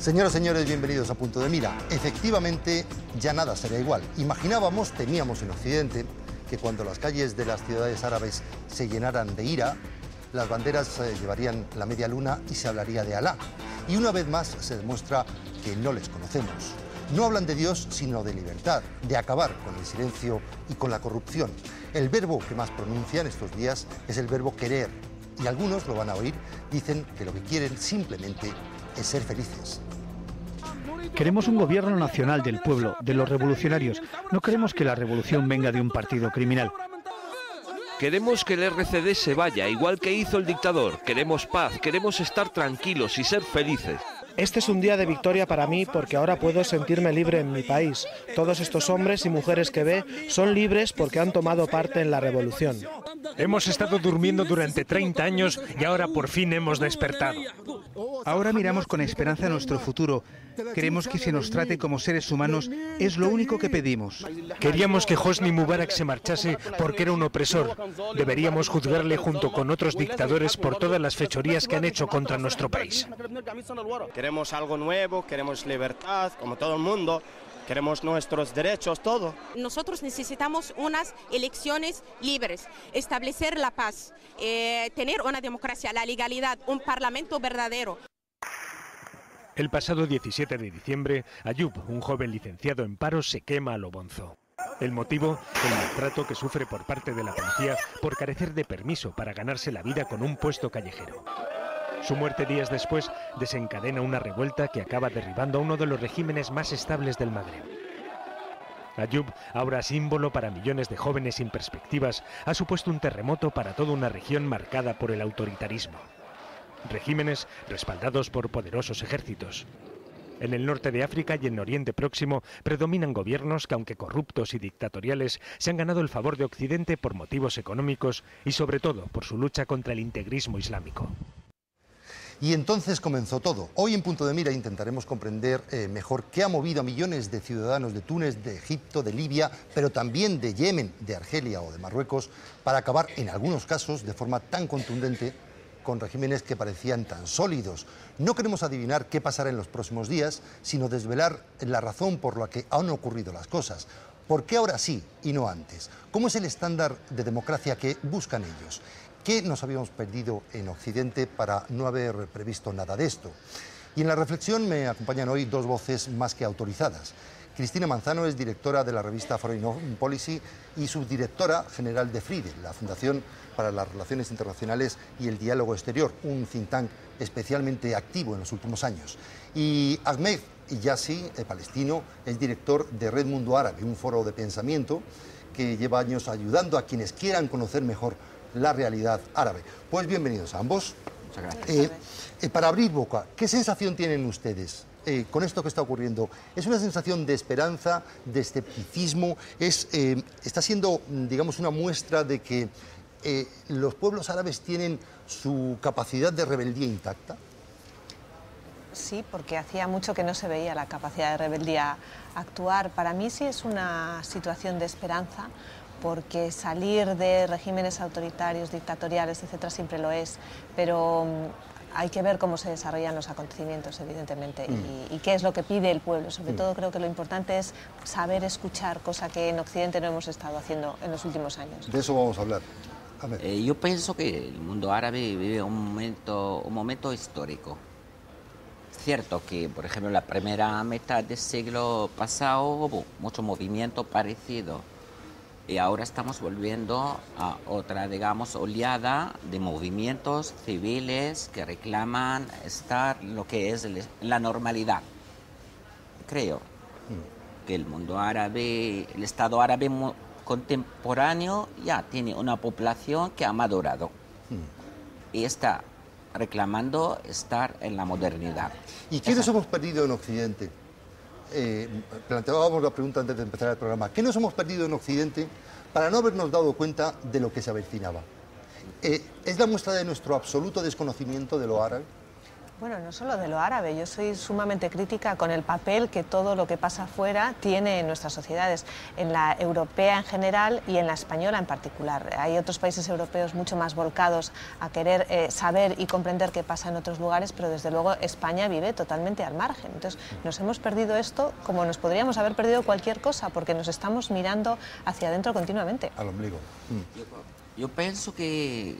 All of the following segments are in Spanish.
Señoras y señores, bienvenidos a Punto de Mira. Efectivamente, ya nada será igual. Imaginábamos, temíamos en Occidente, que cuando las calles de las ciudades árabes se llenaran de ira, las banderas llevarían la media luna y se hablaría de Alá. Y una vez más se demuestra que no les conocemos. No hablan de Dios, sino de libertad, de acabar con el silencio y con la corrupción. El verbo que más pronuncian estos días es el verbo querer. Y algunos, lo van a oír, dicen que lo que quieren simplemente es ser felices. Queremos un gobierno nacional del pueblo, de los revolucionarios. No queremos que la revolución venga de un partido criminal. Queremos que el RCD se vaya, igual que hizo el dictador. Queremos paz, queremos estar tranquilos y ser felices. Este es un día de victoria para mí porque ahora puedo sentirme libre en mi país. Todos estos hombres y mujeres que ve son libres porque han tomado parte en la revolución. Hemos estado durmiendo durante 30 años y ahora por fin hemos despertado. Ahora miramos con esperanza a nuestro futuro. Queremos que se nos trate como seres humanos, es lo único que pedimos. Queríamos que Hosni Mubarak se marchase porque era un opresor. Deberíamos juzgarle junto con otros dictadores por todas las fechorías que han hecho contra nuestro país. Queremos algo nuevo, queremos libertad, como todo el mundo. Queremos nuestros derechos, todo. Nosotros necesitamos unas elecciones libres, establecer la paz, tener una democracia, la legalidad, un parlamento verdadero. El pasado 17 de diciembre, Ayub, un joven licenciado en paro, se quema a lo bonzo. El motivo, el maltrato que sufre por parte de la policía por carecer de permiso para ganarse la vida con un puesto callejero. Su muerte días después desencadena una revuelta que acaba derribando a uno de los regímenes más estables del Magreb. Ayub, ahora símbolo para millones de jóvenes sin perspectivas, ha supuesto un terremoto para toda una región marcada por el autoritarismo. Regímenes respaldados por poderosos ejércitos. En el norte de África y en Oriente Próximo predominan gobiernos que, aunque corruptos y dictatoriales, se han ganado el favor de Occidente por motivos económicos y sobre todo por su lucha contra el integrismo islámico. Y entonces comenzó todo. Hoy en Punto de Mira intentaremos comprender mejor qué ha movido a millones de ciudadanos de Túnez, de Egipto, de Libia, pero también de Yemen, de Argelia o de Marruecos, para acabar, en algunos casos, de forma tan contundente, con regímenes que parecían tan sólidos. No queremos adivinar qué pasará en los próximos días, sino desvelar la razón por la que han ocurrido las cosas. ¿Por qué ahora sí y no antes? ¿Cómo es el estándar de democracia que buscan ellos? ¿Qué nos habíamos perdido en Occidente para no haber previsto nada de esto? Y en la reflexión me acompañan hoy dos voces más que autorizadas. Cristina Manzano es directora de la revista Foreign Policy y subdirectora general de FRIDE, la Fundación para las Relaciones Internacionales y el Diálogo Exterior, un think tank especialmente activo en los últimos años. Y Ahmed Yassi, palestino, es director de Red Mundo Árabe, un foro de pensamiento que lleva años ayudando a quienes quieran conocer mejor la realidad árabe. Pues bienvenidos a ambos. Muchas gracias. Para abrir boca, ¿qué sensación tienen ustedes con esto que está ocurriendo? ¿Es una sensación de esperanza, de escepticismo? ¿Está siendo, digamos, una muestra de que los pueblos árabes tienen su capacidad de rebeldía intacta? Sí, porque hacía mucho que no se veía la capacidad de rebeldía actuar. Para mí sí es una situación de esperanza, porque salir de regímenes autoritarios, dictatoriales, etcétera, siempre lo es, pero hay que ver cómo se desarrollan los acontecimientos, evidentemente, y qué es lo que pide el pueblo. Sobre todo creo que lo importante es saber escuchar, cosa que en Occidente no hemos estado haciendo en los últimos años. De eso vamos a hablar. Yo pienso que el mundo árabe vive un momento histórico. Es cierto que, por ejemplo, en la primera mitad del siglo pasado hubo mucho movimiento parecido. Y ahora estamos volviendo a otra, digamos, oleada de movimientos civiles que reclaman estar lo que es la normalidad. Creo que el mundo árabe, el Estado árabe contemporáneo ya tiene una población que ha madurado y está reclamando estar en la modernidad. ¿Y qué nos hemos perdido en Occidente? Planteábamos la pregunta antes de empezar el programa. ¿Qué nos hemos perdido en Occidente para no habernos dado cuenta de lo que se avecinaba? ¿Es la muestra de nuestro absoluto desconocimiento de lo árabe? Bueno, no solo de lo árabe, yo soy sumamente crítica con el papel que todo lo que pasa afuera tiene en nuestras sociedades, en la europea en general y en la española en particular. Hay otros países europeos mucho más volcados a querer saber y comprender qué pasa en otros lugares, pero desde luego España vive totalmente al margen. Entonces nos hemos perdido esto como nos podríamos haber perdido cualquier cosa, porque nos estamos mirando hacia adentro continuamente. Al ombligo. Yo pienso que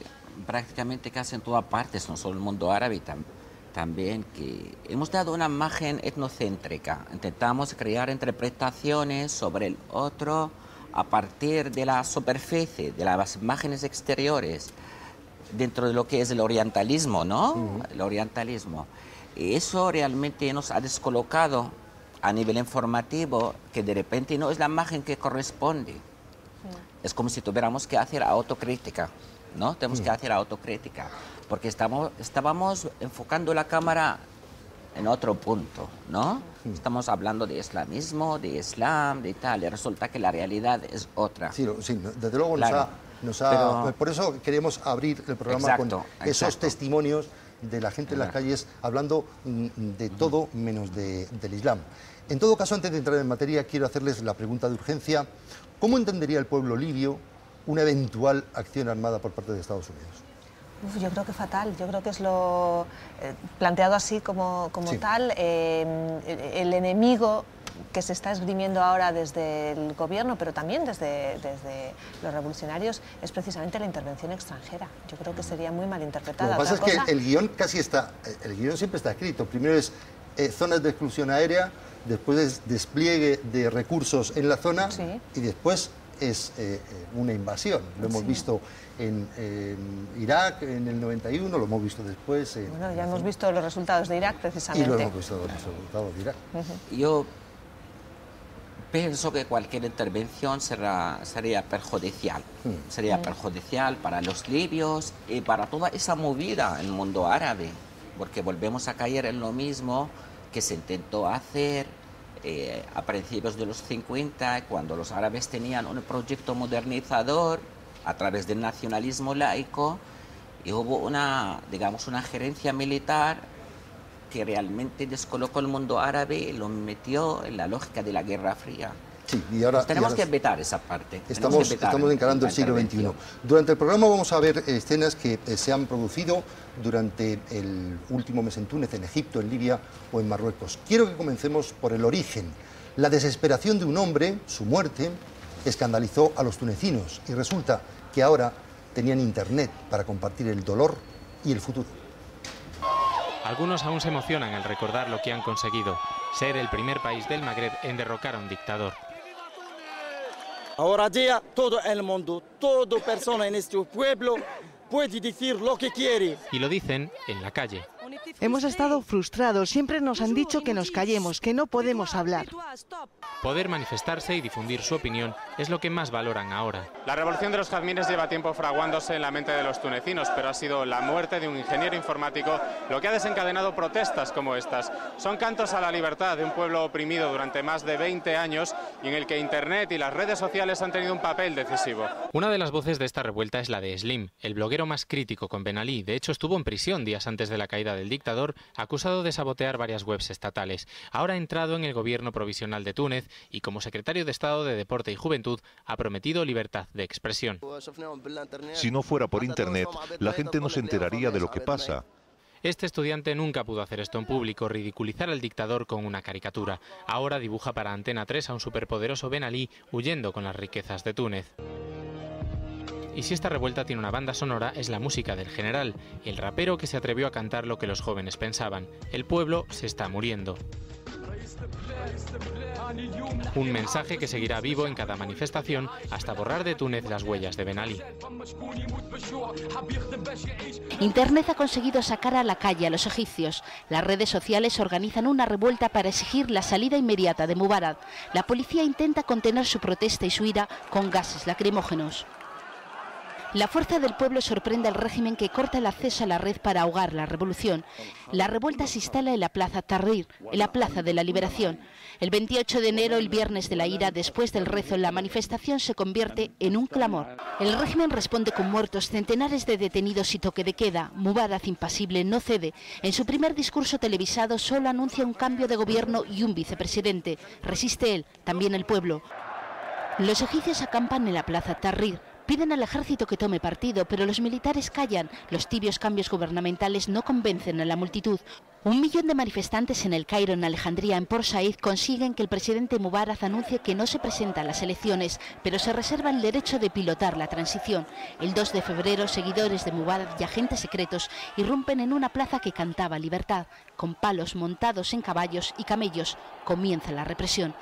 prácticamente casi en todas partes, no solo el mundo árabe, también que hemos dado una imagen etnocéntrica. Intentamos crear interpretaciones sobre el otro a partir de la superficie, de las imágenes exteriores, dentro de lo que es el orientalismo, ¿no? El orientalismo. Y eso realmente nos ha descolocado a nivel informativo, que de repente no es la imagen que corresponde. Es como si tuviéramos que hacer autocrítica, ¿no? Tenemos que hacer autocrítica, porque estábamos enfocando la cámara en otro punto, ¿no? Estamos hablando de islamismo, de islam, de tal, y resulta que la realidad es otra. Sí, desde luego claro. Pero, por eso queremos abrir el programa con esos testimonios de la gente en las calles hablando de todo menos del Islam. En todo caso, antes de entrar en materia, quiero hacerles la pregunta de urgencia. ¿Cómo entendería el pueblo libio una eventual acción armada por parte de Estados Unidos? Yo creo que fatal, yo creo que es lo planteado así como tal, el enemigo que se está esgrimiendo ahora desde el gobierno, pero también desde los revolucionarios, es precisamente la intervención extranjera. Yo creo que sería muy mal interpretada. Lo que pasa es que el guión casi está, el guión siempre está escrito. Primero es zonas de exclusión aérea, después es despliegue de recursos en la zona y después es una invasión. Lo hemos visto en Irak en el 91, lo hemos visto después. Bueno, ya hemos visto los resultados de Irak precisamente. Y lo hemos visto los resultados de Irak. Yo pienso que cualquier intervención sería perjudicial. Sería perjudicial para los libios y para toda esa movida en el mundo árabe, porque volvemos a caer en lo mismo que se intentó hacer a principios de los 50, cuando los árabes tenían un proyecto modernizador a través del nacionalismo laico, y hubo una gerencia militar que realmente descolocó el mundo árabe y lo metió en la lógica de la Guerra Fría. Sí, y ahora tenemos que vetar esa parte. Estamos encarando el siglo XXI. Durante el programa vamos a ver escenas que se han producido durante el último mes en Túnez, en Egipto, en Libia o en Marruecos. Quiero que comencemos por el origen. La desesperación de un hombre, su muerte, escandalizó a los tunecinos y resulta que ahora tenían internet para compartir el dolor y el futuro. Algunos aún se emocionan al recordar lo que han conseguido, ser el primer país del Magreb en derrocar a un dictador. Ahora día todo el mundo, toda persona en este pueblo puede decir lo que quiere. Y lo dicen en la calle. Hemos estado frustrados, siempre nos han dicho que nos callemos, que no podemos hablar. Poder manifestarse y difundir su opinión es lo que más valoran ahora. La revolución de los jazmines lleva tiempo fraguándose en la mente de los tunecinos, pero ha sido la muerte de un ingeniero informático lo que ha desencadenado protestas como estas. Son cantos a la libertad de un pueblo oprimido durante más de 20 años y en el que Internet y las redes sociales han tenido un papel decisivo. Una de las voces de esta revuelta es la de Slim, el bloguero más crítico con Ben Ali. De hecho, estuvo en prisión días antes de la caída del dictador, acusado de sabotear varias webs estatales. Ahora ha entrado en el gobierno provisional de Túnez y como secretario de Estado de Deporte y Juventud ha prometido libertad de expresión. Si no fuera por Internet, la gente no se enteraría de lo que pasa. Este estudiante nunca pudo hacer esto en público, ridiculizar al dictador con una caricatura. Ahora dibuja para Antena 3 a un superpoderoso Ben Ali huyendo con las riquezas de Túnez. Y si esta revuelta tiene una banda sonora, es la música del General, el rapero que se atrevió a cantar lo que los jóvenes pensaban. El pueblo se está muriendo. Un mensaje que seguirá vivo en cada manifestación hasta borrar de Túnez las huellas de Ben Ali. Internet ha conseguido sacar a la calle a los egipcios. Las redes sociales organizan una revuelta para exigir la salida inmediata de Mubarak. La policía intenta contener su protesta y su ira con gases lacrimógenos. La fuerza del pueblo sorprende al régimen que corta el acceso a la red para ahogar la revolución. La revuelta se instala en la Plaza Tahrir, en la Plaza de la Liberación. El 28 de enero, el viernes de la ira, después del rezo, la manifestación se convierte en un clamor. El régimen responde con muertos, centenares de detenidos y toque de queda. Mubarak, impasible, no cede. En su primer discurso televisado solo anuncia un cambio de gobierno y un vicepresidente. Resiste él, también el pueblo. Los egipcios acampan en la Plaza Tahrir. Piden al ejército que tome partido, pero los militares callan. Los tibios cambios gubernamentales no convencen a la multitud. 1 millón de manifestantes en El Cairo, en Alejandría, en Port Said consiguen que el presidente Mubarak anuncie que no se presenta a las elecciones, pero se reserva el derecho de pilotar la transición. El 2 de febrero, seguidores de Mubarak y agentes secretos irrumpen en una plaza que cantaba libertad. Con palos montados en caballos y camellos comienza la represión.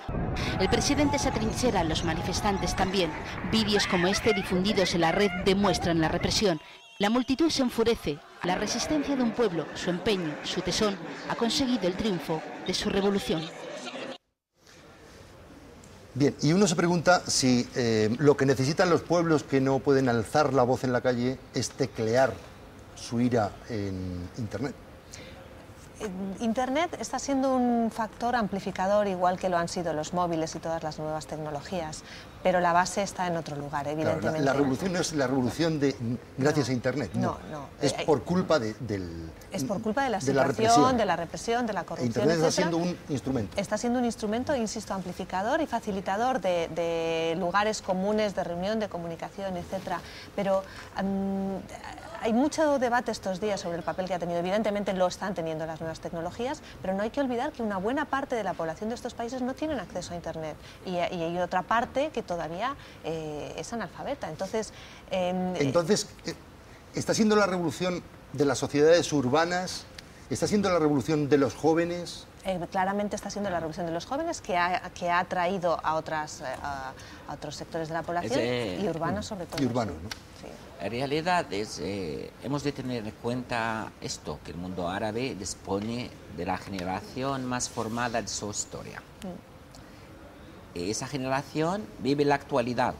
El presidente se atrinchera, los manifestantes también. Vídeos como este difundidos en la red demuestran la represión. La multitud se enfurece. La resistencia de un pueblo, su empeño, su tesón, ha conseguido el triunfo de su revolución. Bien, y uno se pregunta si lo que necesitan los pueblos que no pueden alzar la voz en la calle es teclear su ira en Internet. Internet está siendo un factor amplificador, igual que lo han sido los móviles y todas las nuevas tecnologías, pero la base está en otro lugar, evidentemente. Claro, la revolución no es la revolución gracias a Internet, no. Es por culpa es por culpa de la situación, de la represión, de la corrupción, Internet está siendo un instrumento. Está siendo un instrumento, insisto, amplificador y facilitador de lugares comunes de reunión, de comunicación, etcétera. Pero hay mucho debate estos días sobre el papel que ha tenido. Evidentemente lo están teniendo las nuevas tecnologías, pero no hay que olvidar que una buena parte de la población de estos países no tienen acceso a Internet y hay otra parte que todavía es analfabeta. Entonces, ¿está siendo la revolución de las sociedades urbanas? ¿Está siendo la revolución de los jóvenes? Claramente está siendo la revolución de los jóvenes que ha atraído a otros sectores de la población y urbanos sobre todo. Y urbanos, ¿no? Sí. En realidad hemos de tener en cuenta esto, que el mundo árabe dispone de la generación más formada de su historia. Esa generación vive la actualidad,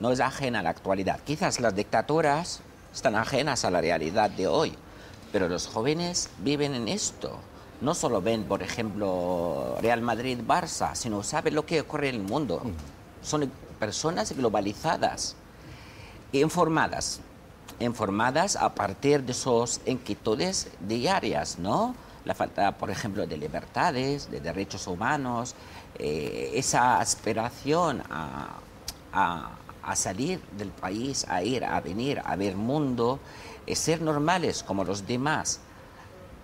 no es ajena a la actualidad. Quizás las dictaduras están ajenas a la realidad de hoy, pero los jóvenes viven en esto. No solo ven, por ejemplo, Real Madrid-Barça, sino saben lo que ocurre en el mundo. Son personas globalizadas, informadas a partir de sus inquietudes diarias, ¿no? La falta, por ejemplo, de libertades, de derechos humanos, esa aspiración a salir del país, a ir, a venir, a ver mundo, ser normales como los demás.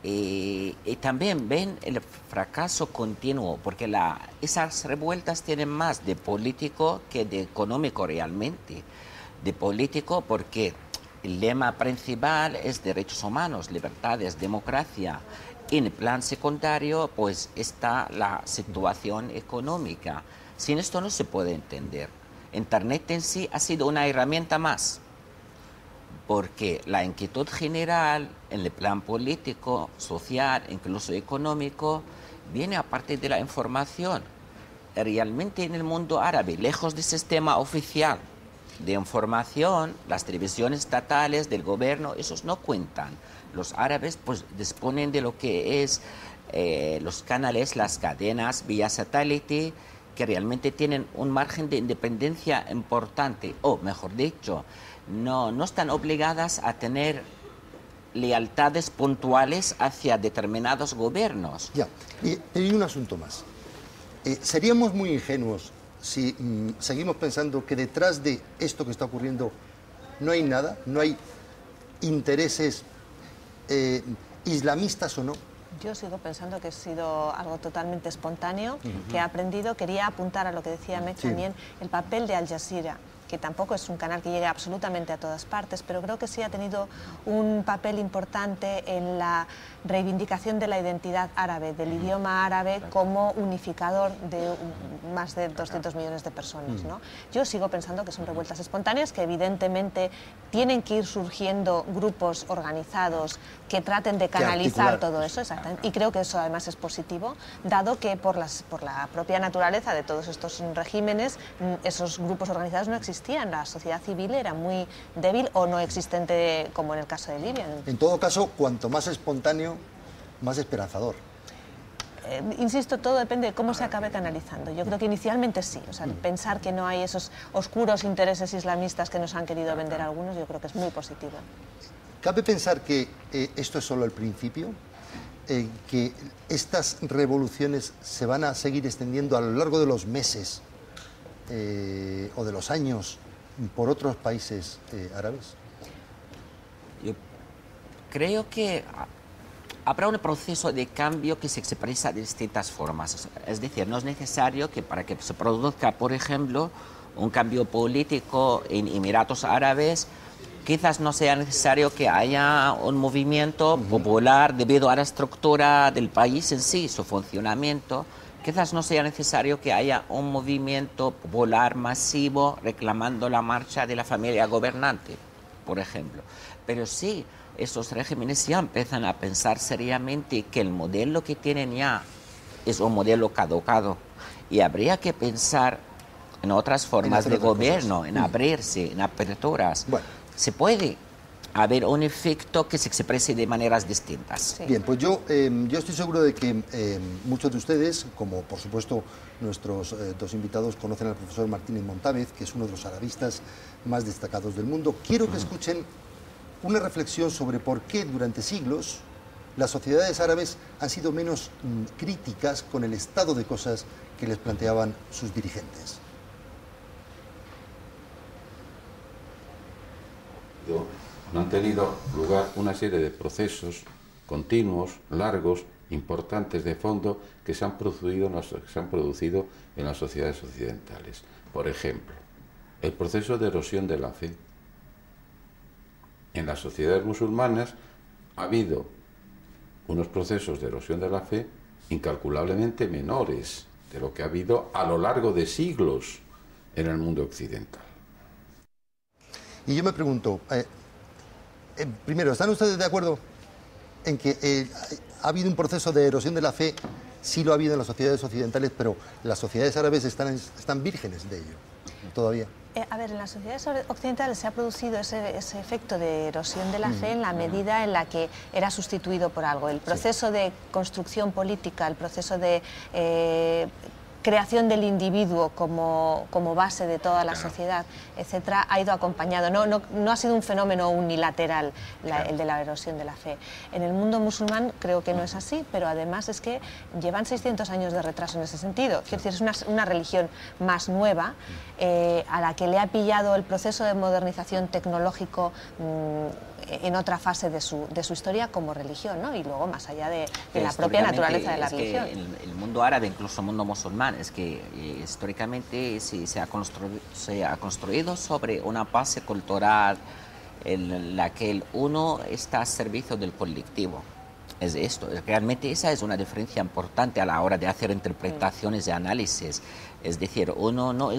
Y también ven el fracaso continuo, porque esas revueltas tienen más de político que de económico realmente. De político porque el lema principal es derechos humanos, libertades, democracia. En el plan secundario, pues está la situación económica. Sin esto no se puede entender. Internet en sí ha sido una herramienta más, porque la inquietud general en el plan político, social, incluso económico, viene a partir de la información. Realmente en el mundo árabe, lejos del sistema oficial de información, las televisiones estatales del gobierno, esos no cuentan. Los árabes pues disponen de lo que es los canales, las cadenas vía satélite, que realmente tienen un margen de independencia importante, o mejor dicho, no están obligadas a tener lealtades puntuales hacia determinados gobiernos. Ya, y hay un asunto más. Seríamos muy ingenuos si seguimos pensando que detrás de esto que está ocurriendo no hay nada, no hay intereses islamistas o no. Yo sigo pensando que ha sido algo totalmente espontáneo, que ha aprendido. Quería apuntar a lo que decía Meg también, el papel de Al Jazeera, que tampoco es un canal que llegue absolutamente a todas partes, pero creo que sí ha tenido un papel importante en la reivindicación de la identidad árabe, del idioma árabe como unificador de más de 200 millones de personas, ¿no? Yo sigo pensando que son revueltas espontáneas, que evidentemente tienen que ir surgiendo grupos organizados que traten de canalizar todo eso, exactamente, y creo que eso además es positivo, dado que por la propia naturaleza de todos estos regímenes, esos grupos organizados no existen. existían. La sociedad civil era muy débil o no existente, como en el caso de Libia. En todo caso, cuanto más espontáneo, más esperanzador. Insisto, todo depende de cómo se acabe canalizando. Yo creo que inicialmente sí. O sea, pensar que no hay esos oscuros intereses islamistas que nos han querido vender algunos, yo creo que es muy positivo. ¿Cabe pensar que esto es solo el principio? Que estas revoluciones se van a seguir extendiendo a lo largo de los meses o de los años por otros países árabes? Yo creo que habrá un proceso de cambio que se expresa de distintas formas. Es decir, no es necesario que para que se produzca, por ejemplo, un cambio político en Emiratos Árabes, quizás no sea necesario que haya un movimiento popular debido a la estructura del país en sí, su funcionamiento. Quizás no sea necesario que haya un movimiento popular masivo reclamando la marcha de la familia gobernante, por ejemplo. Pero sí, esos regímenes ya empiezan a pensar seriamente que el modelo que tienen ya es un modelo caducado y habría que pensar en otras formas de gobierno, en abrirse, en aperturas. Bueno. Se puede haber un efecto que se exprese de maneras distintas. Sí. Bien, pues yo estoy seguro de que muchos de ustedes, como por supuesto nuestros dos invitados, conocen al profesor Martínez Montávez, que es uno de los arabistas más destacados del mundo. Quiero que escuchen una reflexión sobre por qué durante siglos las sociedades árabes han sido menos críticas con el estado de cosas que les planteaban sus dirigentes. No han tenido lugar una serie de procesos continuos, largos, importantes de fondo que se han producido en las sociedades occidentales. Por ejemplo, el proceso de erosión de la fe. En las sociedades musulmanas ha habido unos procesos de erosión de la fe incalculablemente menores de lo que ha habido a lo largo de siglos en el mundo occidental. Y yo me pregunto, primero, ¿están ustedes de acuerdo en que ha habido un proceso de erosión de la fe? Sí lo ha habido en las sociedades occidentales, pero las sociedades árabes están vírgenes de ello todavía. A ver, en las sociedades occidentales se ha producido ese efecto de erosión de la fe en la medida en la que era sustituido por algo. El proceso de construcción política, el proceso de creación del individuo como base de toda la sociedad, etcétera, ha ido acompañado. No ha sido un fenómeno unilateral el de la erosión de la fe. En el mundo musulmán creo que no es así, pero además es que llevan 600 años de retraso en ese sentido. Quiero decir, es una religión más nueva a la que le ha pillado el proceso de modernización tecnológico en otra fase de su historia como religión, ¿no? Y luego más allá de la propia naturaleza de la religión. El mundo árabe, incluso el mundo musulmán, es que históricamente se ha construido sobre una base cultural en la que el uno está a servicio del colectivo. Es esto, realmente esa es una diferencia importante a la hora de hacer interpretaciones y análisis. Es decir, uno no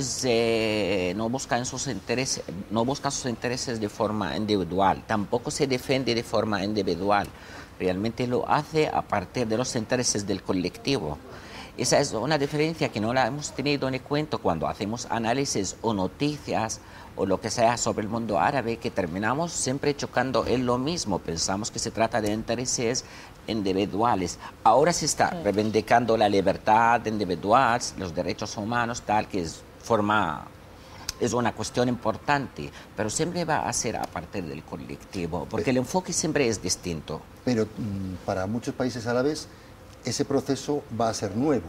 busca sus intereses de forma individual, tampoco se defiende de forma individual, realmente lo hace a partir de los intereses del colectivo. Esa es una diferencia que no la hemos tenido en cuenta cuando hacemos análisis o noticias o lo que sea sobre el mundo árabe, que terminamos siempre chocando en lo mismo. Pensamos que se trata de intereses individuales. Ahora se está reivindicando la libertad individual, los derechos humanos, tal que es una cuestión importante, pero siempre va a ser a partir del colectivo, porque el enfoque siempre es distinto. Pero para muchos países árabes ese proceso va a ser nuevo.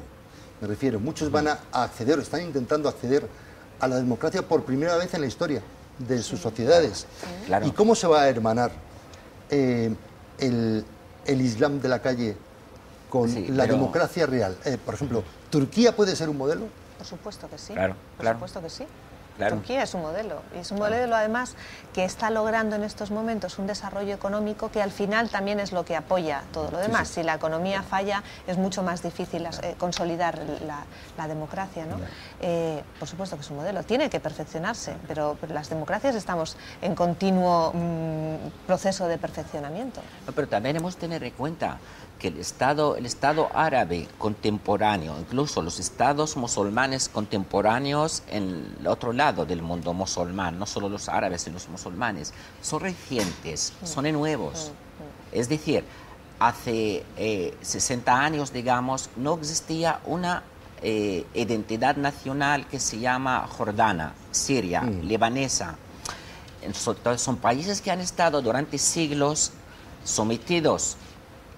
Me refiero, muchos van a acceder, están intentando acceder a la democracia por primera vez en la historia de sus sociedades. Claro. ¿Y cómo se va a hermanar el Islam de la calle con la democracia real? Por ejemplo, ¿Turquía puede ser un modelo? Por supuesto que sí. Por supuesto que sí. Turquía es un modelo, y es un modelo además que está logrando en estos momentos un desarrollo económico que al final también es lo que apoya todo lo demás. Si la economía falla es mucho más difícil consolidar la democracia, ¿no? Por supuesto que es un modelo, tiene que perfeccionarse, pero las democracias estamos en continuo proceso de perfeccionamiento. Pero también hemos de tener en cuenta que el Estado árabe contemporáneo, incluso los estados musulmanes contemporáneos en el otro lado del mundo musulmán, no solo los árabes y los musulmanes, son recientes, son nuevos. Es decir, hace 60 años, digamos, no existía una identidad nacional que se llama jordana, siria, libanesa. Son países que han estado durante siglos sometidos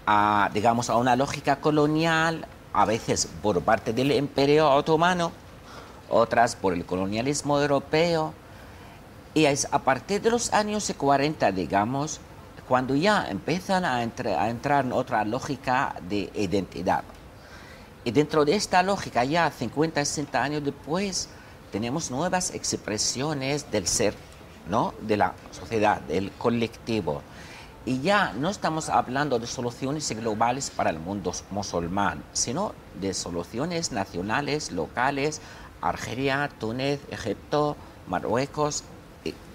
a, digamos, a una lógica colonial, a veces por parte del Imperio Otomano, otras por el colonialismo europeo. Y es a partir de los años 40, digamos, cuando ya empiezan a entrar en otra lógica de identidad. Y dentro de esta lógica, ya 50, 60 años después, tenemos nuevas expresiones del ser, ¿no? De la sociedad, del colectivo. Y ya no estamos hablando de soluciones globales para el mundo musulmán, sino de soluciones nacionales, locales, Argelia, Túnez, Egipto, Marruecos.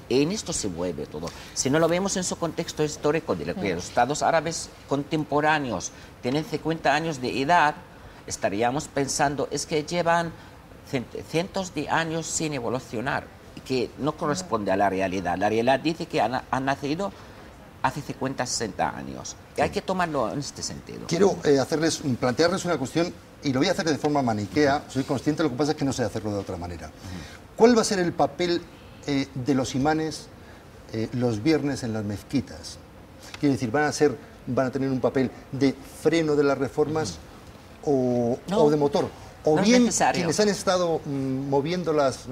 En esto se mueve todo. Si no lo vemos en su contexto histórico, de que los estados árabes contemporáneos tienen 50 años de edad, estaríamos pensando, es que llevan cientos de años sin evolucionar, que no corresponde a la realidad. La realidad dice que han nacido hace 50, 60 años. Y hay que tomarlo en este sentido. Quiero plantearles una cuestión, y lo voy a hacer de forma maniquea. Soy consciente, lo que pasa es que no sé hacerlo de otra manera. ¿Cuál va a ser el papel de los imanes los viernes en las mezquitas? Quiero decir, ¿van a tener un papel de freno de las reformas o de motor? O bien quienes han estado moviéndolas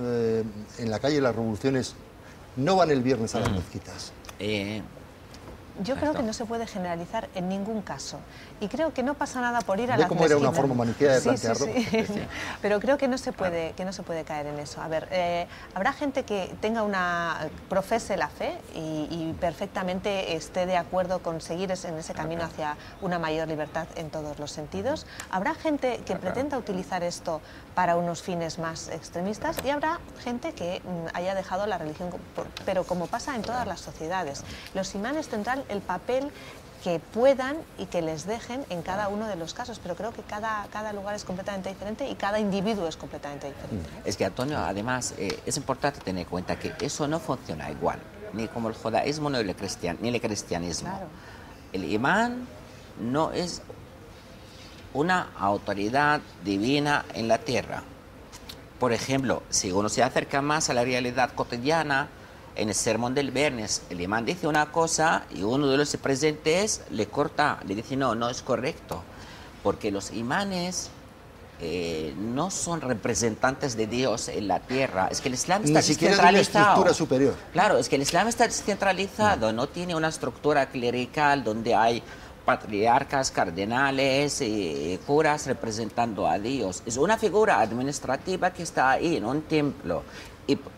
en la calle las revoluciones no van el viernes a las mezquitas. Yo creo que no se puede generalizar en ningún caso. Y creo que no pasa nada por ir a las mezquitas. Era una forma maniquea de plantearlo. Sí. Pero creo que no se puede caer en eso. A ver, habrá gente que profese la fe y perfectamente esté de acuerdo con seguir en ese camino hacia una mayor libertad en todos los sentidos. Habrá gente que pretenda utilizar esto para unos fines más extremistas y habrá gente que haya dejado la religión, pero como pasa en todas las sociedades, los imanes tendrán el papel que puedan y que les dejen en cada uno de los casos, pero creo que cada lugar es completamente diferente y cada individuo es completamente diferente. Es que, Antonio, además, es importante tener en cuenta que eso no funciona igual, ni como el judaísmo ni el cristianismo. Claro. El imán no es una autoridad divina en la tierra. Por ejemplo, si uno se acerca más a la realidad cotidiana, en el sermón del viernes, el imán dice una cosa y uno de los presentes le corta, le dice no es correcto, porque los imanes no son representantes de Dios en la tierra. Es que el Islam está descentralizado. Ni siquiera de una estructura superior. Claro, es que el Islam está descentralizado, no tiene una estructura clerical donde hay patriarcas, cardenales y curas representando a Dios. Es una figura administrativa que está ahí en un templo.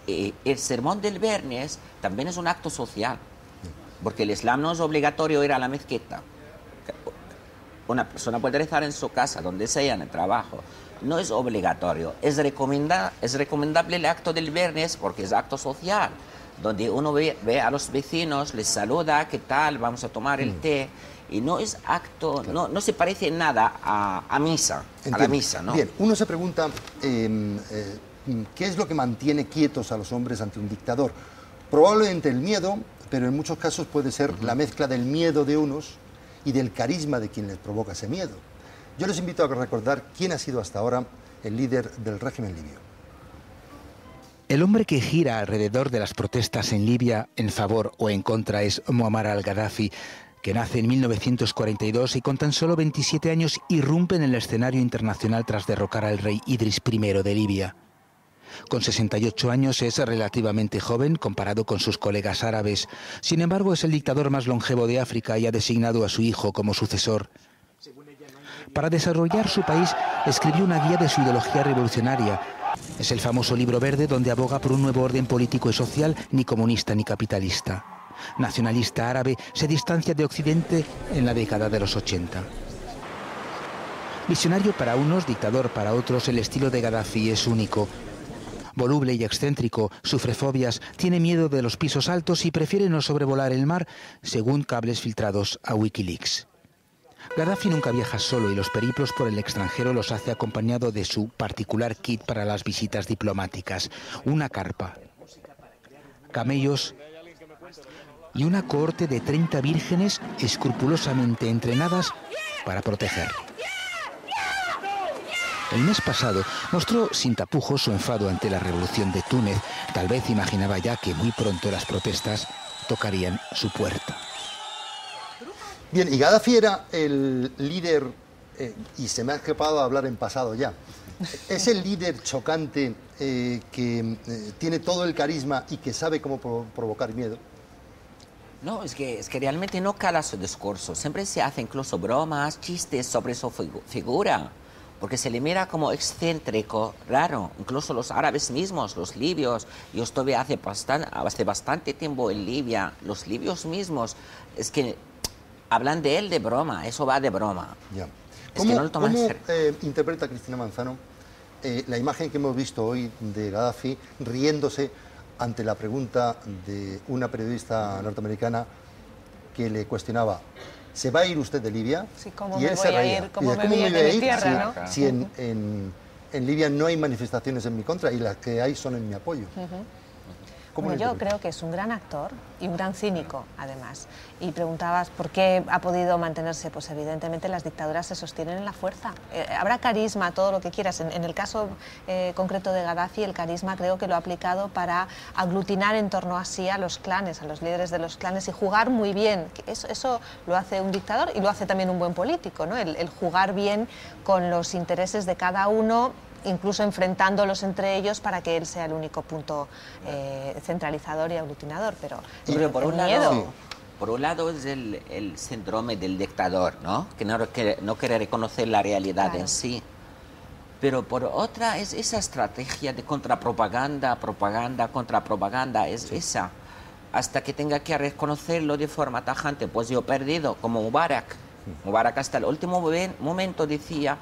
Y el sermón del viernes también es un acto social, porque el Islam no es obligatorio ir a la mezquita. Una persona puede rezar en su casa, donde sea, en el trabajo. No es obligatorio. Es recomendable el acto del viernes porque es acto social, donde uno ve a los vecinos, les saluda, ¿qué tal? Vamos a tomar el té. Y no es acto, no se parece en nada a misa, a la misa, ¿no? Bien, uno se pregunta ¿qué es lo que mantiene quietos a los hombres ante un dictador? Probablemente el miedo, pero en muchos casos puede ser la mezcla del miedo de unos y del carisma de quien les provoca ese miedo. Yo les invito a recordar quién ha sido hasta ahora el líder del régimen libio. El hombre que gira alrededor de las protestas en Libia en favor o en contra es Muammar al-Gaddafi, que nace en 1942 y con tan solo 27 años irrumpe en el escenario internacional tras derrocar al rey Idris I de Libia. Con 68 años es relativamente joven comparado con sus colegas árabes. Sin embargo, es el dictador más longevo de África y ha designado a su hijo como sucesor. Para desarrollar su país, escribió una guía de su ideología revolucionaria. Es el famoso Libro Verde, donde aboga por un nuevo orden político y social, ni comunista ni capitalista. Nacionalista árabe, se distancia de Occidente en la década de los 80. Visionario para unos, dictador para otros, el estilo de Gaddafi es único. Voluble y excéntrico, sufre fobias, tiene miedo de los pisos altos y prefiere no sobrevolar el mar, según cables filtrados a Wikileaks. Gaddafi nunca viaja solo y los periplos por el extranjero los hace acompañado de su particular kit para las visitas diplomáticas, una carpa, camellos y una cohorte de 30 vírgenes escrupulosamente entrenadas para proteger. El mes pasado mostró sin tapujos su enfado ante la revolución de Túnez. Tal vez imaginaba ya que muy pronto las protestas tocarían su puerta. Bien, y Gaddafi era el líder, y se me ha escapado hablar en pasado ya, es el líder chocante que tiene todo el carisma y que sabe cómo provocar miedo. No, es que realmente no cala su discurso. Siempre se hace incluso bromas, chistes sobre su figura, porque se le mira como excéntrico, raro. Incluso los árabes mismos, los libios. Yo estuve hace bastante tiempo en Libia. Los libios mismos, es que hablan de él de broma, eso va de broma. Ya. ¿Cómo interpreta Cristina Manzano la imagen que hemos visto hoy de Gaddafi riéndose ante la pregunta de una periodista norteamericana que le cuestionaba: ¿se va a ir usted de Libia? Sí, ¿cómo y me él voy se reía. a ir? ¿Cómo me voy voy de mi tierra, si, no? si en Libia no hay manifestaciones en mi contra y las que hay son en mi apoyo? Bueno, yo creo que es un gran actor y un gran cínico, además. Y preguntabas por qué ha podido mantenerse. Pues evidentemente las dictaduras se sostienen en la fuerza. Habrá carisma, todo lo que quieras. En el caso concreto de Gaddafi, el carisma creo que lo ha aplicado para aglutinar en torno a sí a los clanes, a los líderes de los clanes, y jugar muy bien. Eso lo hace un dictador y lo hace también un buen político, ¿no? El jugar bien con los intereses de cada uno, incluso enfrentándolos entre ellos para que él sea el único punto centralizador y aglutinador. Pero por un lado es el síndrome del dictador, ¿no? Que no quiere reconocer la realidad en sí. Pero por otra es esa estrategia de contrapropaganda, propaganda, contrapropaganda, es esa. Hasta que tenga que reconocerlo de forma tajante, pues yo he perdido, como Mubarak. Mubarak hasta el último momento decía: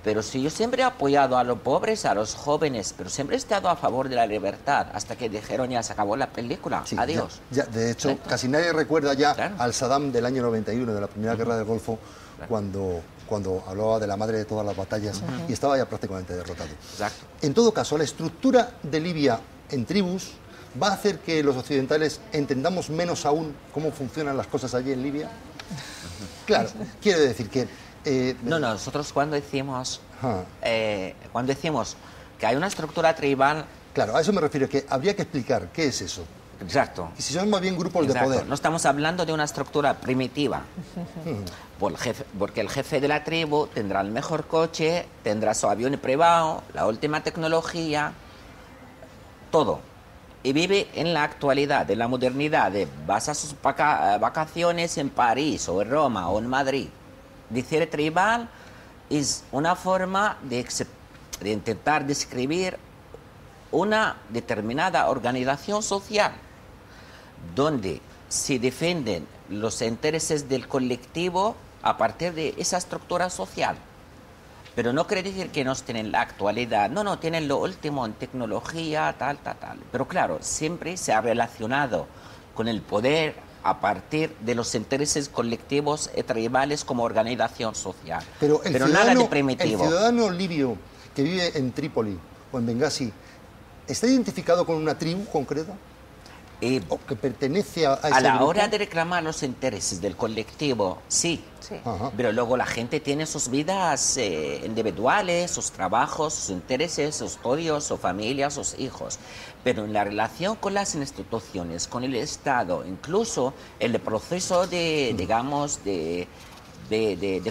pero si yo siempre he apoyado a los pobres, a los jóvenes, pero siempre he estado a favor de la libertad, hasta que dijeron ya se acabó la película, sí, adiós. De hecho, casi nadie recuerda ya al Saddam del año 91, de la primera guerra del Golfo, cuando hablaba de la madre de todas las batallas y estaba ya prácticamente derrotado. Exacto. En todo caso, la estructura de Libia en tribus va a hacer que los occidentales entendamos menos aún cómo funcionan las cosas allí en Libia. Claro, quiero decir que nosotros cuando decimos que hay una estructura tribal... Claro, a eso me refiero, que habría que explicar qué es eso. Exacto. Y si son más bien grupos de poder. No estamos hablando de una estructura primitiva, porque el jefe de la tribu tendrá el mejor coche, tendrá su avión privado, la última tecnología, todo. Y vive en la actualidad, en la modernidad, basa sus vacaciones en París o en Roma o en Madrid. Decir tribal es una forma de intentar describir una determinada organización social donde se defienden los intereses del colectivo a partir de esa estructura social. Pero no quiere decir que no estén en la actualidad, no, tienen lo último en tecnología, tal. Pero claro, siempre se ha relacionado con el poder a partir de los intereses colectivos y tribales como organización social. Pero nada de primitivo. El ciudadano libio que vive en Trípoli o en Bengasi, ¿está identificado con una tribu concreta? ¿O que pertenece a ese A la grupo? hora de reclamar los intereses del colectivo, sí. Pero luego la gente tiene sus vidas individuales, sus trabajos, sus intereses, sus estudios, su familia, sus hijos. Pero en la relación con las instituciones, con el Estado, incluso el proceso de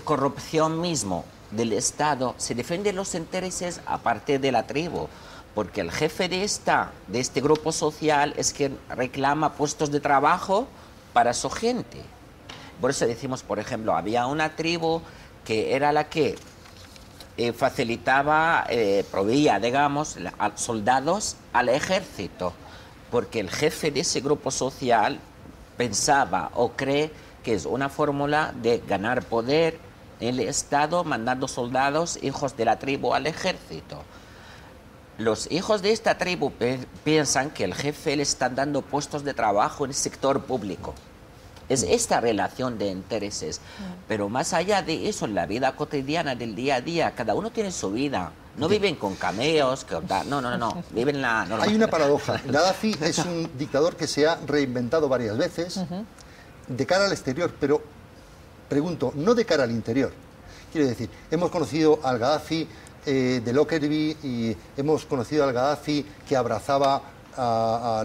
corrupción mismo del Estado, se defienden los intereses a partir de la tribu. Porque el jefe de este grupo social es quien reclama puestos de trabajo para su gente. Por eso decimos, por ejemplo, había una tribu que era la que facilitaba, proveía, digamos, a soldados al ejército, porque el jefe de ese grupo social pensaba o cree que es una fórmula de ganar poder en el Estado mandando soldados, hijos de la tribu, al ejército. Los hijos de esta tribu piensan que el jefe le están dando puestos de trabajo en el sector público. Es esta relación de intereses. Pero más allá de eso, en la vida cotidiana del día a día, cada uno tiene su vida. No viven con cameos, no. Viven la normalidad. Hay una paradoja. Gaddafi es un dictador que se ha reinventado varias veces de cara al exterior, pero pregunto, no de cara al interior. Quiero decir, hemos conocido al Gaddafi de Lockerbie y hemos conocido al Gaddafi que abrazaba a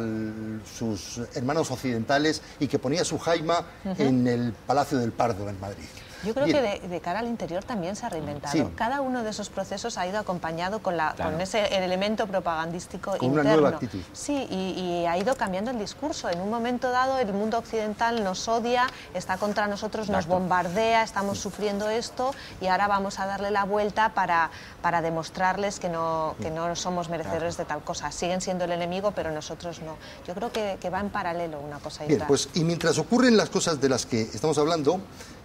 sus hermanos occidentales y que ponía su jaima en el Palacio del Pardo en Madrid. Yo creo que de cara al interior también se ha reinventado. Sí. Cada uno de esos procesos ha ido acompañado con ese elemento propagandístico con interno. Una nueva actitud. Sí, y ha ido cambiando el discurso. En un momento dado el mundo occidental nos odia, está contra nosotros, nos bombardea, estamos sufriendo esto y ahora vamos a darle la vuelta para demostrarles que no somos merecedores de tal cosa. Siguen siendo el enemigo, pero nosotros no. Yo creo que va en paralelo una cosa y otra. Pues y mientras ocurren las cosas de las que estamos hablando,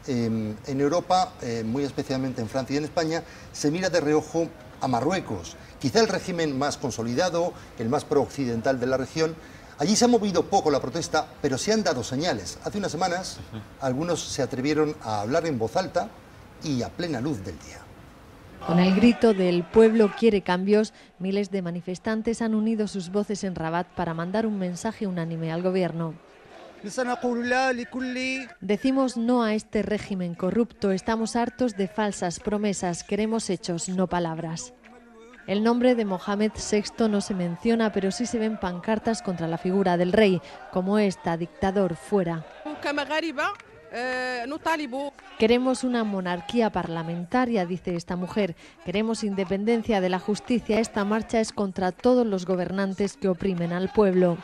en Europa, muy especialmente en Francia y en España, se mira de reojo a Marruecos, quizá el régimen más consolidado, el más pro-occidental de la región. Allí se ha movido poco la protesta, pero se han dado señales. Hace unas semanas, algunos se atrevieron a hablar en voz alta y a plena luz del día. Con el grito del pueblo quiere cambios, miles de manifestantes han unido sus voces en Rabat para mandar un mensaje unánime al gobierno. Decimos no a este régimen corrupto, estamos hartos de falsas promesas, queremos hechos, no palabras. El nombre de Mohamed VI no se menciona, pero sí se ven pancartas contra la figura del rey, como esta, dictador, fuera. Queremos una monarquía parlamentaria, dice esta mujer. Queremos independencia de la justicia. Esta marcha es contra todos los gobernantes que oprimen al pueblo.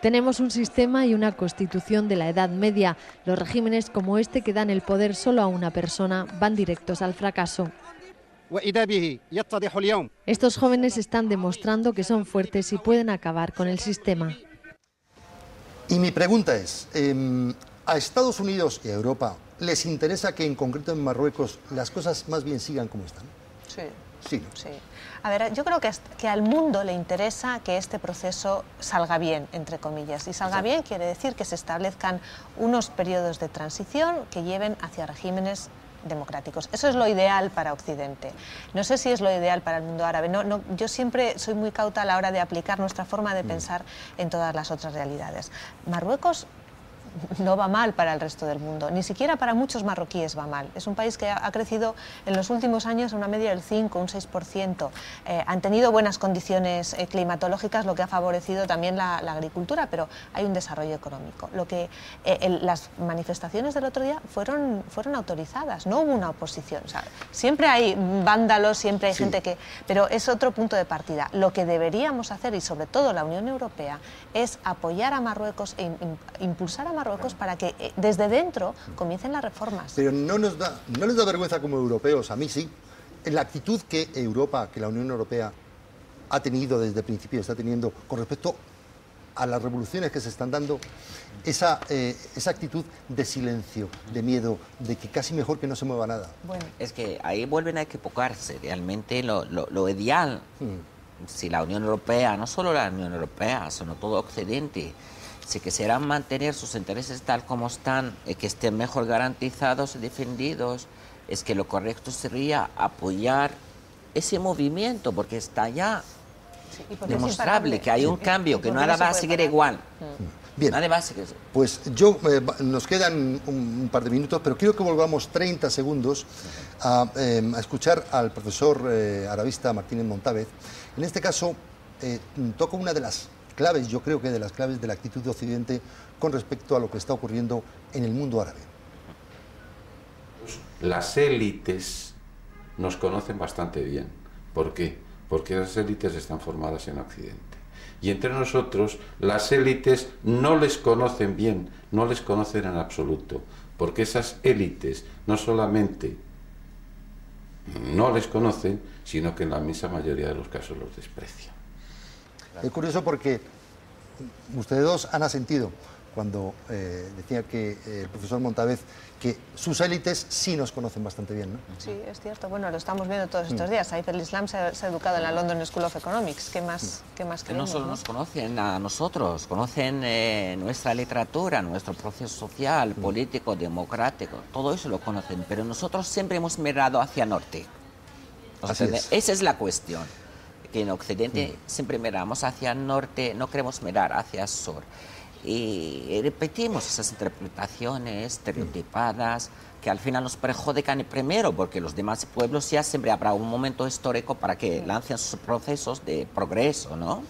Tenemos un sistema y una constitución de la Edad Media. Los regímenes como este, que dan el poder solo a una persona, van directos al fracaso. Estos jóvenes están demostrando que son fuertes y pueden acabar con el sistema. Y mi pregunta es, ¿a Estados Unidos y a Europa les interesa que en concreto en Marruecos las cosas más bien sigan como están? Sí. Sí, ¿no? Sí. A ver, yo creo que al mundo le interesa que este proceso salga bien, entre comillas. Y salga bien quiere decir que se establezcan unos periodos de transición que lleven hacia regímenes democráticos. Eso es lo ideal para Occidente. No sé si es lo ideal para el mundo árabe. Yo siempre soy muy cauta a la hora de aplicar nuestra forma de pensar en todas las otras realidades. Marruecos no va mal para el resto del mundo, ni siquiera para muchos marroquíes va mal. Es un país que ha crecido en los últimos años a una media del 5, un 6%. Han tenido buenas condiciones climatológicas, lo que ha favorecido también la agricultura, pero hay un desarrollo económico. Las manifestaciones del otro día fueron autorizadas, no hubo una oposición. O sea, siempre hay vándalos, siempre hay gente que... Pero es otro punto de partida. Lo que deberíamos hacer, y sobre todo la Unión Europea, es apoyar a Marruecos e impulsar a Marruecos para que desde dentro comiencen las reformas. Pero no les da vergüenza como europeos, a mí sí, en la actitud que la Unión Europea ha tenido desde el principio, está teniendo con respecto a las revoluciones que se están dando, esa actitud de silencio, de miedo, de que casi mejor que no se mueva nada. Bueno, es que ahí vuelven a equivocarse. Realmente lo ideal, si la Unión Europea, no solo la Unión Europea, sino todo Occidente, si quisieran mantener sus intereses tal como están, que estén mejor garantizados y defendidos, es que lo correcto sería apoyar ese movimiento, porque está ya demostrable que hay un cambio, que nada va a seguir igual. Bien, pues nos quedan un par de minutos, pero quiero que volvamos 30 segundos a escuchar al profesor arabista Martínez Montávez. En este caso, toca una de las claves, yo creo que de las claves de la actitud de Occidente con respecto a lo que está ocurriendo en el mundo árabe. Las élites nos conocen bastante bien. ¿Por qué? Porque las élites están formadas en Occidente. Y entre nosotros, las élites no les conocen bien, no les conocen en absoluto, porque esas élites no solamente no les conocen, sino que en la inmensa mayoría de los casos los desprecian. Es curioso porque ustedes dos han asentido cuando decía que el profesor Montavez que sus élites sí nos conocen bastante bien, ¿no? Sí, es cierto. Bueno, lo estamos viendo todos estos días. Saif el-Islam se ha educado en la London School of Economics. ¿Qué más queremos? Que no solo nos conocen a nosotros, conocen nuestra literatura, nuestro proceso social, político, democrático. Todo eso lo conocen, pero nosotros siempre hemos mirado hacia norte. Esa es la cuestión. Que en Occidente siempre miramos hacia el norte, no queremos mirar hacia el sur. Y repetimos esas interpretaciones estereotipadas que al final nos perjudican primero, porque los demás pueblos ya siempre habrá un momento histórico para que lancen sus procesos de progreso, ¿no?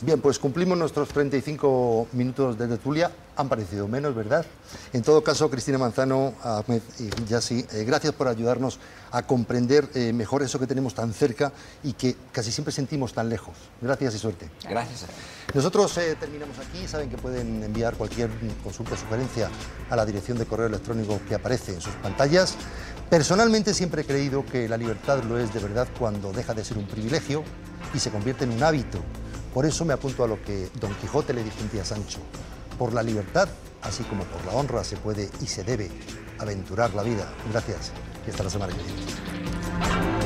Bien, pues cumplimos nuestros 35 minutos de tertulia. Han parecido menos, ¿verdad? En todo caso, Cristina Manzano, Ahmed y Yassi, gracias por ayudarnos a comprender mejor eso que tenemos tan cerca y que casi siempre sentimos tan lejos. Gracias y suerte. Gracias. Nosotros terminamos aquí. Saben que pueden enviar cualquier consulta o sugerencia a la dirección de correo electrónico que aparece en sus pantallas. Personalmente siempre he creído que la libertad lo es de verdad cuando deja de ser un privilegio y se convierte en un hábito. Por eso me apunto a lo que Don Quijote le dijo un día a Sancho. Por la libertad, así como por la honra, se puede y se debe aventurar la vida. Gracias y hasta la semana que viene.